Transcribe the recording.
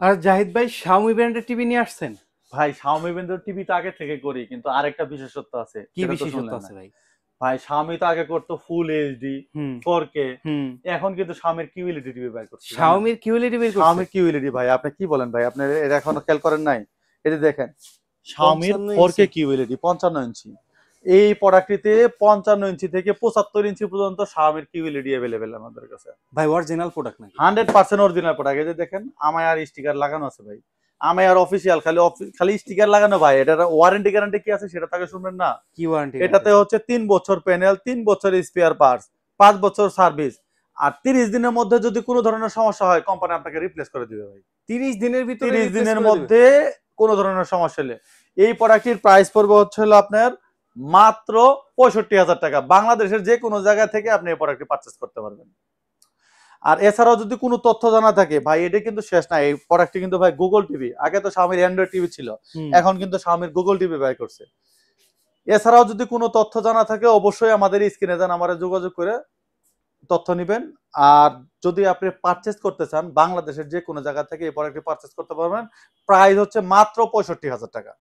আর জাহিদ ভাই Xiaomi ব্র্যান্ডের TV নিয়ে আসছেন? ভাই Xiaomi ব্র্যান্ডের টিভি তো আগে থেকে করি, কিন্তু আরেকটা বিশেষত্ব আছে, কি সেটা তো বিশেষত্ব শুনলেন না। আছে ভাই? ভাই Xiaomi তো আগে করতো ফুল এইচডি, হুম, 4K। হুম। এখন কিন্তু Xiaomi এর QLED টিভি বের করছে, জানেন? Xiaomi এর QLED বের করছে? Xiaomi QLED ভাই, আপনি কি বলেন ভাই? আপনি এটা এখনো খেয়াল করেন নাই? এই যে দেখেন, Xiaomi এর 55 4K ইঞ্চি? QLED 55 ইঞ্চি। এই প্রোডাক্টটিতে 55 ইঞ্চি থেকে 75 ইঞ্চি পর্যন্ত Xiaomi এর QLED अवेलेबल আমাদের কাছে। ভাই অরিজিনাল প্রোডাক্ট নাকি? 100% অরিজিনাল প্রোডাক্ট। এই যে দেখেন, আমায় স্টিকার লাগানো আছে ভাই। আমায় অফিসিয়াল, খালি স্টিকার লাগানো ভাই। এটার ওয়ারেন্টি গ্যারান্টি কি আছে সেটা তাকে শুনবেন না? কি ওয়ারেন্টি গ্যারান্টি এটাতে আছে? হচ্ছে ৩ বছর প্যানেল, ৩ বছর স্পেয়ার পার্টস, ৫ বছর সার্ভিস। আর ৩০ দিনের মধ্যে যদি কোনো ধরনের সমস্যা হয়, কোম্পানি আপনাকে রিপ্লেস করে দিবে ভাই। 30 দিনের ভিতরে ৩০ রিপ্লেস দিনের করে দিবে? মধ্যে কোনো ধরনের সমস্যা হলে। এই প্রোডাক্টটির প্রাইস পড়বে হচ্ছে হলো আপনার মাত্র ৬৫,০০০ টাকা। বাংলাদেশের যে কোনো জায়গা থেকে আপনি এই প্রোডাক্টটি পারচেজ করতে পারবেন। আর এছাড়াও যদি কোনো তথ্য জানা থাকে ভাই, এটা কিন্তু শেষ না। এই প্রোডাক্টটি কিন্তু ভাই গুগল টিভি। আগে তো Xiaomi অ্যান্ড্রয়েড টিভি ছিল। হুম। এখন কিন্তু Xiaomi গুগল টিভি বের করছে। এছাড়াও যদি কোনো তথ্য জানা থাকে, অবশ্যই আমাদের স্ক্রিনে দেওয়া নাম্বারে যোগাযোগ করে তথ্য নিবেন। আর যদি আপনি পারচেজ করতে চান, বাংলাদেশের যে কোনো জায়গা থেকে এই প্রোডাক্টটি পারচেজ করতে পারবেন। প্রাইস হচ্ছে মাত্র ৬৫,০০০ টাকা।